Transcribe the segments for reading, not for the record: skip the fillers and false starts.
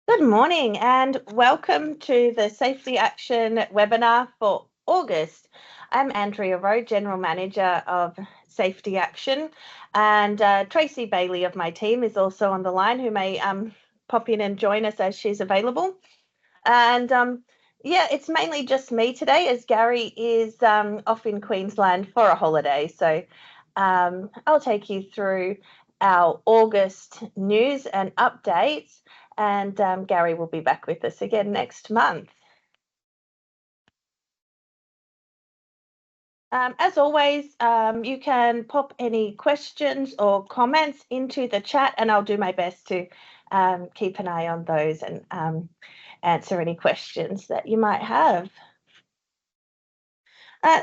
Good morning and welcome to the Safety Action webinar for August. I'm Andrea Rowe, General Manager of Safety Action, and Tracy Bailey of my team is also on the line, who may pop in and join us as she's available. And yeah, it's mainly just me today as Gary is off in Queensland for a holiday. So I'll take you through our August news and updates, and Gary will be back with us again next month. As always, you can pop any questions or comments into the chat, and I'll do my best to keep an eye on those and answer any questions that you might have.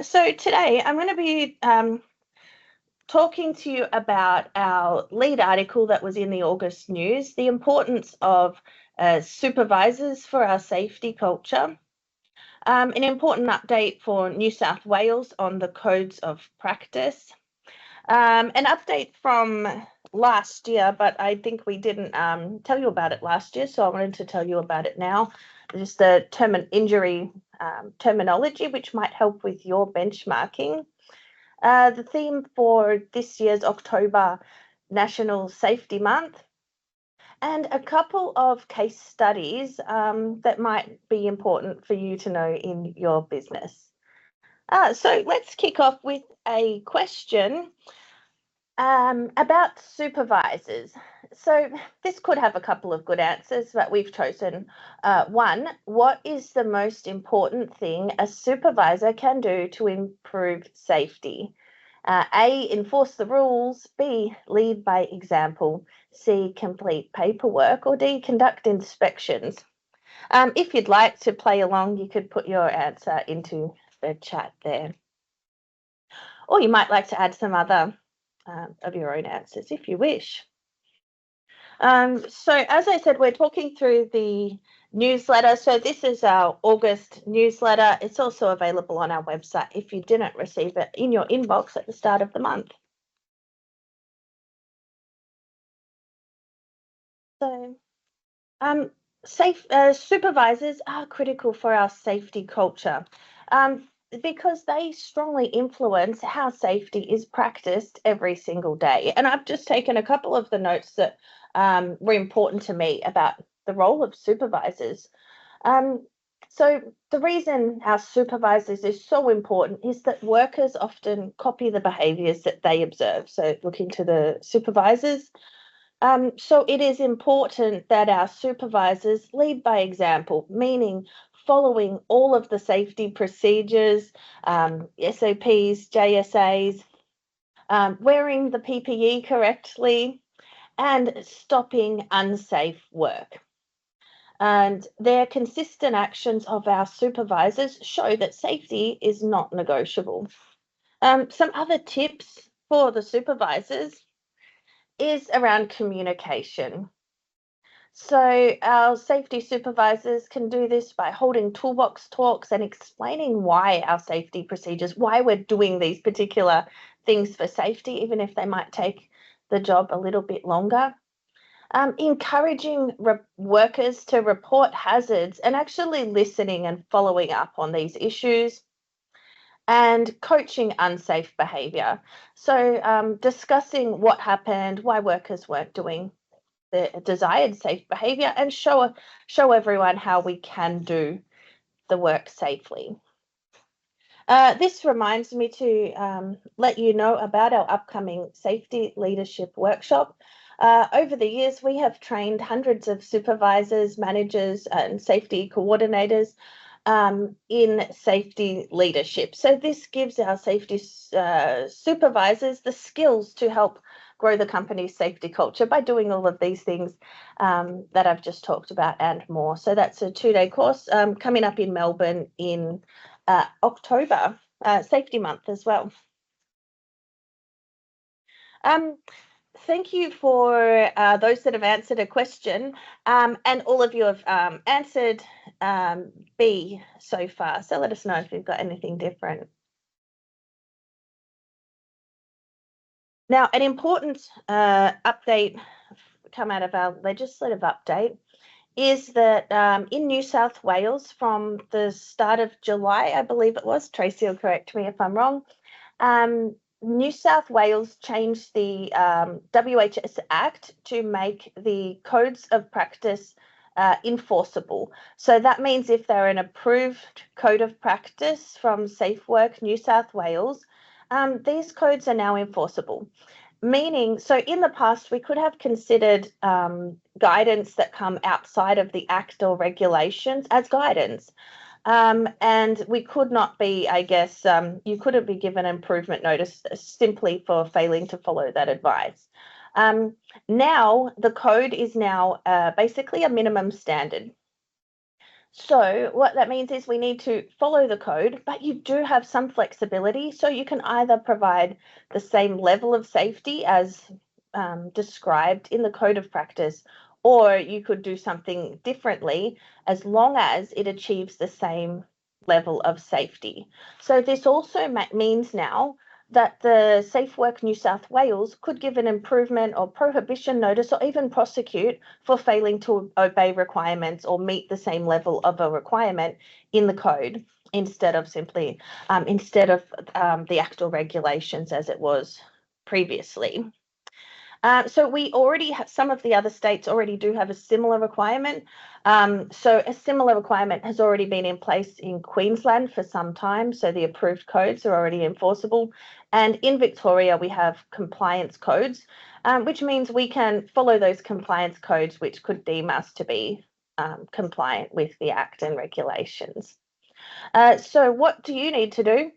So today I'm going to be talking to you about our lead article that was in the August news, the importance of supervisors for our safety culture, an important update for New South Wales on the codes of practice, an update from last year, but I think we didn't tell you about it last year, so I wanted to tell you about it now. Just the injury terminology, which might help with your benchmarking. The theme for this year's October National Safety Month, and a couple of case studies that might be important for you to know in your business. So let's kick off with a question about supervisors. So this could have a couple of good answers, but we've chosen one. What is the most important thing a supervisor can do to improve safety? A, enforce the rules. B, lead by example. C, complete paperwork. Or D, conduct inspections. If you'd like to play along, you could put your answer into the chat there. Or you might like to add some other of your own answers if you wish. So as I said, we're talking through the newsletter. So this is our August newsletter. It's also available on our website if you didn't receive it in your inbox at the start of the month. So supervisors are critical for our safety culture because they strongly influence how safety is practiced every single day. And I've just taken a couple of the notes that were important to me about the role of supervisors. So the reason our supervisors is so important is that workers often copy the behaviours that they observe. So looking to the supervisors. So it is important that our supervisors lead by example, meaning following all of the safety procedures, SOPs, JSAs, wearing the PPE correctly, and stopping unsafe work. And their consistent actions of our supervisors show that safety is not negotiable. Some other tips for the supervisors is around communication. So our safety supervisors can do this by holding toolbox talks and explaining why our safety procedures, why we're doing these particular things for safety, even if they might take the job a little bit longer. Encouraging workers to report hazards and actually listening and following up on these issues. And coaching unsafe behaviour. So discussing what happened, why workers weren't doing the desired safe behaviour, and show everyone how we can do the work safely. This reminds me to let you know about our upcoming safety leadership workshop. Over the years, we have trained hundreds of supervisors, managers, and safety coordinators in safety leadership. So this gives our safety supervisors the skills to help grow the company's safety culture by doing all of these things that I've just talked about and more. So that's a 2-day course coming up in Melbourne in October, Safety Month as well. Thank you for those that have answered a question, and all of you have answered B so far. So let us know if you've got anything different. Now, an important update come out of our legislative update is that in New South Wales, from the start of July, I believe it was, Tracy will correct me if I'm wrong, New South Wales changed the WHS Act to make the codes of practice enforceable. So that means if they're an approved code of practice from Safe Work New South Wales, these codes are now enforceable. Meaning, so in the past, we could have considered guidance that come outside of the Act or regulations as guidance. And we could not be, I guess, you couldn't be given improvement notice simply for failing to follow that advice. Now, the code is now basically a minimum standard. So what that means is we need to follow the code, but you do have some flexibility. So you can either provide the same level of safety as described in the code of practice, or you could do something differently as long as it achieves the same level of safety. So this also means now that the Safe Work New South Wales could give an improvement or prohibition notice or even prosecute for failing to obey requirements or meet the same level of a requirement in the code instead of simply the Act or regulations as it was previously. So we already have, some of the other states already do have a similar requirement. So a similar requirement has already been in place in Queensland for some time. So the approved codes are already enforceable. And in Victoria, we have compliance codes, which means we can follow those compliance codes, which could deem us to be compliant with the Act and regulations. So what do you need to do?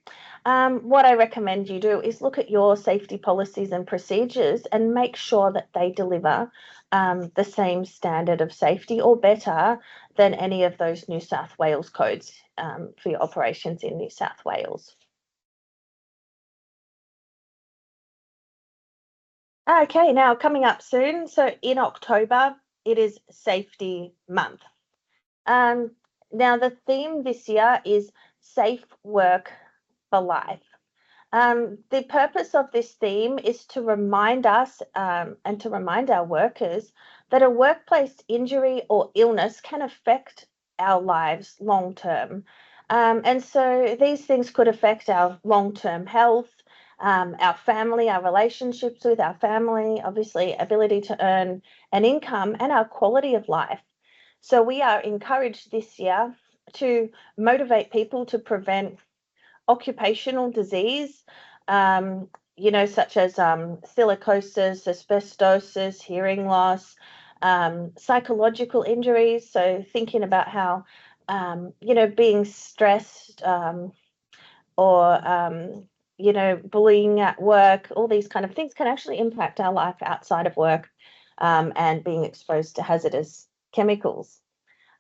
What I recommend you do is look at your safety policies and procedures and make sure that they deliver the same standard of safety or better than any of those New South Wales codes for your operations in New South Wales. Okay, now coming up soon. So in October, it is Safety Month. Now the theme this year is Safe Work for Life. The purpose of this theme is to remind us and to remind our workers that a workplace injury or illness can affect our lives long term. And so these things could affect our long term health, our family, our relationships with our family, obviously, ability to earn an income, and our quality of life. So we are encouraged this year to motivate people to prevent occupational disease, such as silicosis, asbestosis, hearing loss, psychological injuries. So thinking about how, being stressed or, bullying at work, all these kind of things can actually impact our life outside of work and being exposed to hazardous chemicals.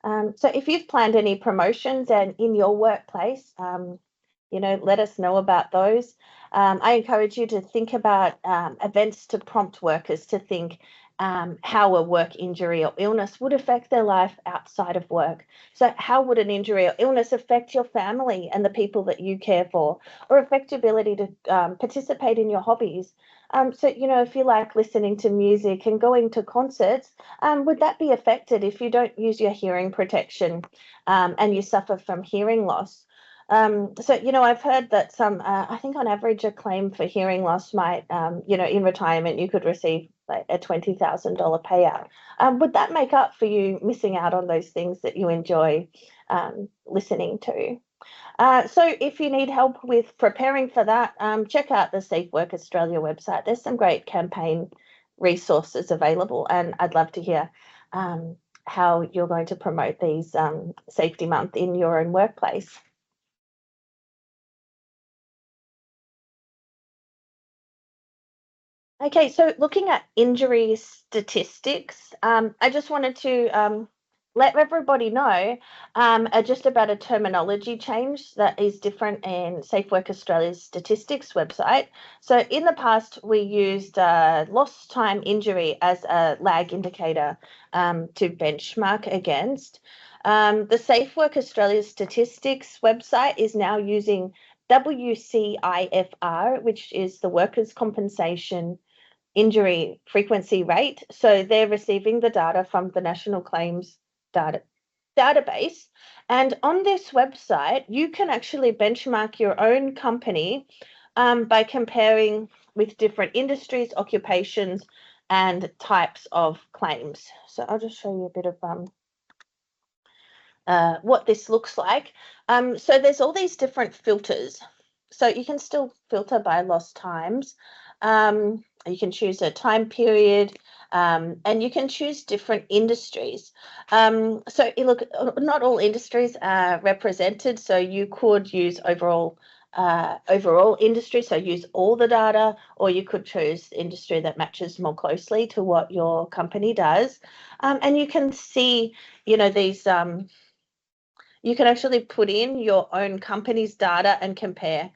So if you've planned any promotions and in your workplace, let us know about those. I encourage you to think about events to prompt workers to think how a work injury or illness would affect their life outside of work. So how would an injury or illness affect your family and the people that you care for, or affect your ability to participate in your hobbies? So, if you like listening to music and going to concerts, would that be affected if you don't use your hearing protection and you suffer from hearing loss? So, I've heard that I think on average, a claim for hearing loss might, in retirement, you could receive like a $20,000 payout. Would that make up for you missing out on those things that you enjoy listening to? So if you need help with preparing for that, check out the Safe Work Australia website. There's some great campaign resources available, and I'd love to hear how you're going to promote these Safety Month in your own workplace. Okay, so looking at injury statistics, I just wanted to let everybody know just about a terminology change that is different in Safe Work Australia's statistics website. So in the past, we used lost time injury as a lag indicator to benchmark against. The Safe Work Australia statistics website is now using WCIFR, which is the Workers' Compensation Injury Frequency Rate. So they're receiving the data from the National Claims database. And on this website, you can actually benchmark your own company by comparing with different industries, occupations, and types of claims. So I'll just show you a bit of what this looks like. So there's all these different filters. So you can still filter by lost times. You can choose a time period, and you can choose different industries. So you look, not all industries are represented, so you could use overall industry, so use all the data, or you could choose industry that matches more closely to what your company does. And you can see, these you can actually put in your own company's data and compare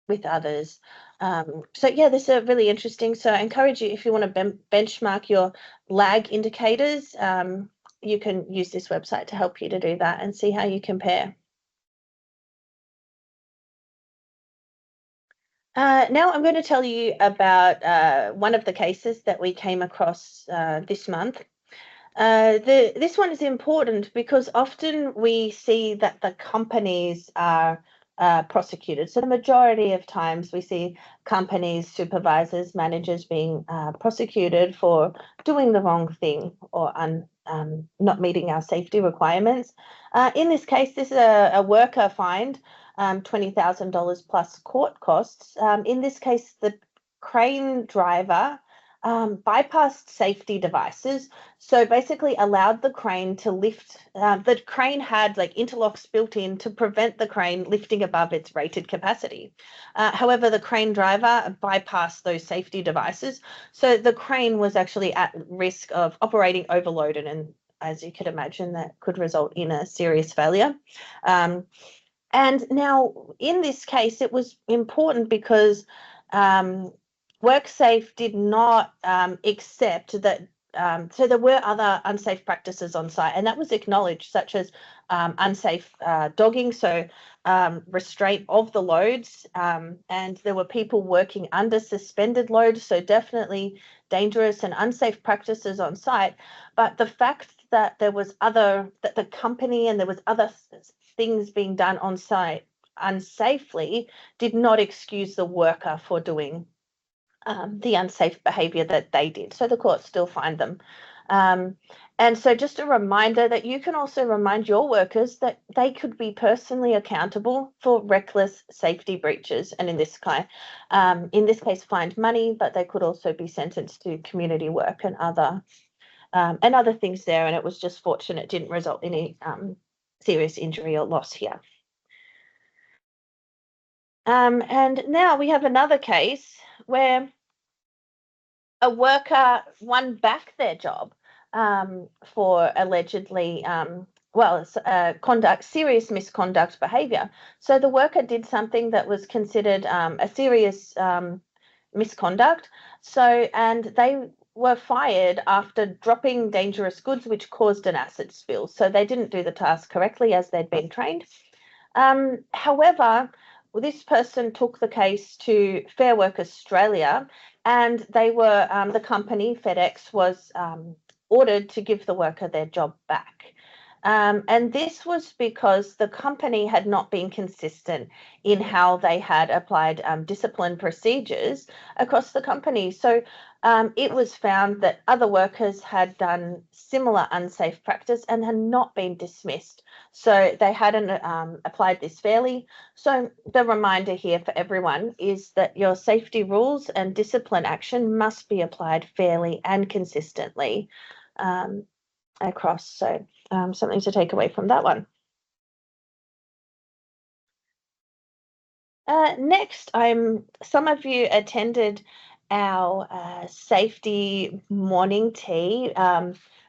with others. So yeah, this is really interesting. So I encourage you, if you want to benchmark your lag indicators, you can use this website to help you to do that and see how you compare. Now I'm going to tell you about one of the cases that we came across this month. This one is important because often we see that the companies are prosecuted. So the majority of times we see companies, supervisors, managers being prosecuted for doing the wrong thing or not meeting our safety requirements. In this case, this is a worker fined $20,000 plus court costs. In this case, the crane driver bypassed safety devices, so basically allowed the crane to lift. The crane had like interlocks built in to prevent the crane lifting above its rated capacity. However, the crane driver bypassed those safety devices, so the crane was actually at risk of operating overloaded, and as you could imagine, that could result in a serious failure. And now in this case, it was important because WorkSafe did not accept that. So there were other unsafe practices on site, and that was acknowledged, such as unsafe dogging, so restraint of the loads, and there were people working under suspended loads, so definitely dangerous and unsafe practices on site. But the fact that there was that the company and there was other things being done on site unsafely did not excuse the worker for doing the unsafe behavior that they did. So the courts still fined them. And so just a reminder that you can also remind your workers that they could be personally accountable for reckless safety breaches. And in this case, fined money, but they could also be sentenced to community work and other things there. And it was just fortunate it didn't result in any serious injury or loss here. And now we have another case where a worker won back their job for allegedly, serious misconduct behavior. So the worker did something that was considered a serious misconduct. And they were fired after dropping dangerous goods, which caused an acid spill. So they didn't do the task correctly as they'd been trained. However, this person took the case to Fair Work Australia, and they were the company, FedEx, was ordered to give the worker their job back. And this was because the company had not been consistent in how they had applied discipline procedures across the company. So it was found that other workers had done similar unsafe practice and had not been dismissed. So they hadn't applied this fairly. So the reminder here for everyone is that your safety rules and discipline action must be applied fairly and consistently across. So something to take away from that one. Next, some of you attended our safety morning tea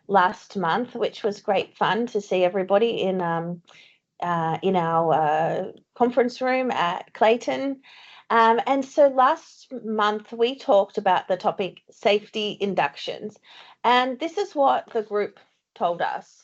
last month, which was great fun to see everybody in our conference room at Clayton. And so last month we talked about the topic safety inductions, and this is what the group told us.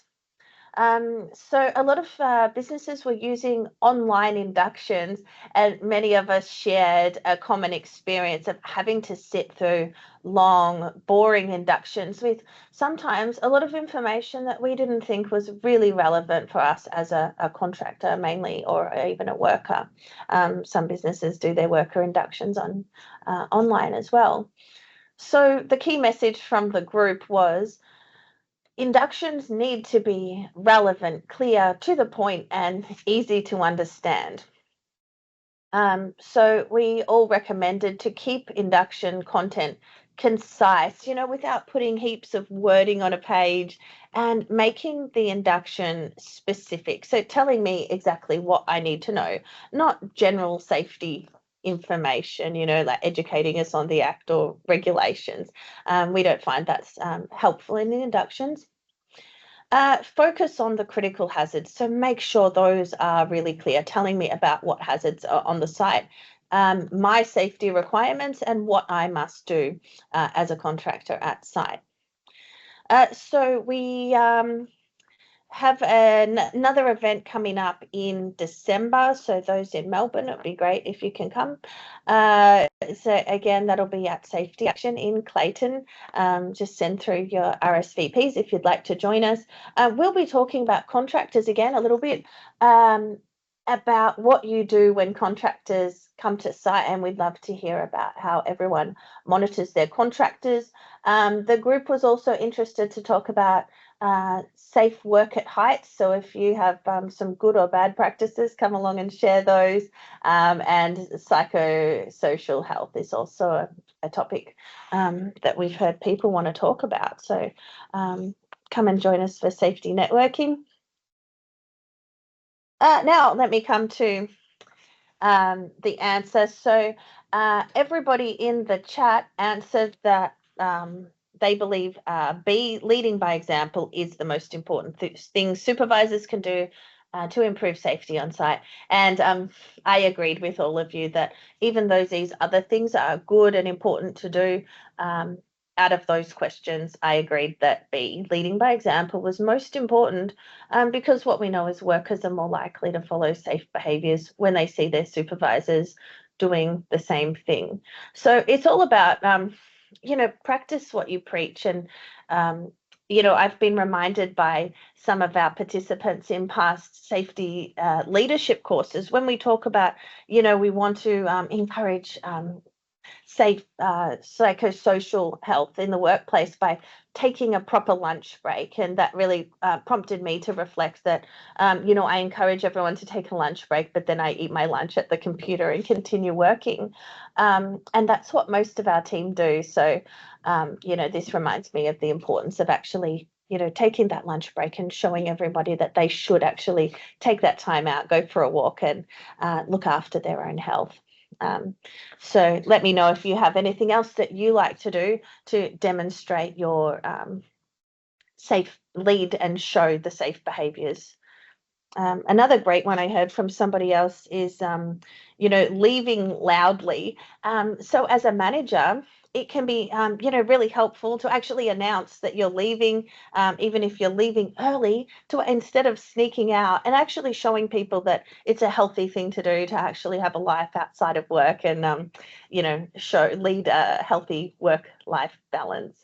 So a lot of businesses were using online inductions, and many of us shared a common experience of having to sit through long, boring inductions with sometimes a lot of information that we didn't think was really relevant for us as a contractor, mainly, or even a worker. Some businesses do their worker inductions on online as well. So the key message from the group was, inductions need to be relevant, clear, to the point, and easy to understand. So we all recommended to keep induction content concise, without putting heaps of wording on a page, and making the induction specific. So telling me exactly what I need to know, not general safety information, like educating us on the act or regulations. We don't find that's helpful in the inductions. Focus on the critical hazards. So make sure those are really clear, telling me about what hazards are on the site, my safety requirements, and what I must do as a contractor at site. So we have another event coming up in December. So those in Melbourne, it'd be great if you can come. So again, that'll be at Safety Action in Clayton. Just send through your RSVPs if you'd like to join us. We'll be talking about contractors again a little bit, about what you do when contractors come to site, and we'd love to hear about how everyone monitors their contractors. The group was also interested to talk about safe work at heights. So if you have some good or bad practices, come along and share those. And psychosocial health is also a topic that we've heard people want to talk about. So come and join us for safety networking. Now let me come to the answer. So everybody in the chat answered that they believe B, leading by example, is the most important thing supervisors can do to improve safety on site. And I agreed with all of you that even though these other things are good and important to do, out of those questions, I agreed that B, leading by example, was most important, because what we know is workers are more likely to follow safe behaviours when they see their supervisors doing the same thing. So it's all about, practice what you preach. And, I've been reminded by some of our participants in past safety leadership courses when we talk about, we want to encourage safe psychosocial health in the workplace by taking a proper lunch break. And that really prompted me to reflect that, I encourage everyone to take a lunch break, but then I eat my lunch at the computer and continue working. And that's what most of our team do. So, this reminds me of the importance of actually, taking that lunch break and showing everybody that they should actually take that time out, go for a walk, and look after their own health. So let me know if you have anything else that you like to do to demonstrate your safe lead and show the safe behaviours. Another great one I heard from somebody else is, leaving loudly. So as a manager, it can be, really helpful to actually announce that you're leaving, even if you're leaving early, to instead of sneaking out, and actually showing people that it's a healthy thing to do to actually have a life outside of work and, lead a healthy work-life balance.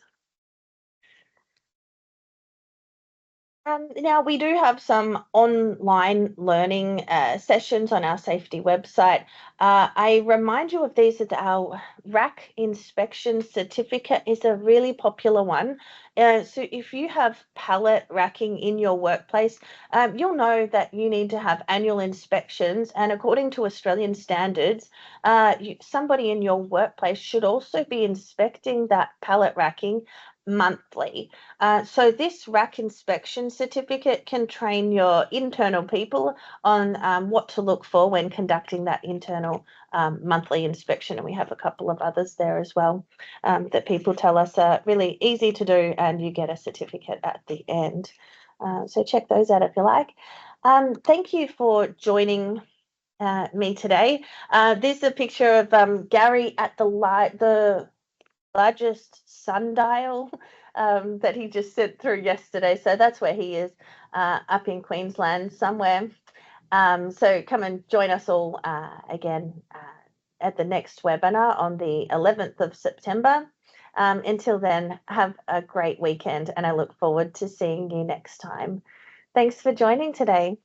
Now, we do have some online learning sessions on our safety website. I remind you of these that our rack inspection certificate is a really popular one. So if you have pallet racking in your workplace, you'll know that you need to have annual inspections. And according to Australian standards, somebody in your workplace should also be inspecting that pallet racking monthly. So this rack inspection certificate can train your internal people on what to look for when conducting that internal monthly inspection. And we have a couple of others there as well that people tell us are really easy to do, and you get a certificate at the end. So check those out if you like. Thank you for joining me today. This is a picture of Gary at the largest sundial that he just sent through yesterday. So that's where he is, up in Queensland somewhere. So come and join us all again at the next webinar on the 11th of September. Until then, have a great weekend, and I look forward to seeing you next time. Thanks for joining today.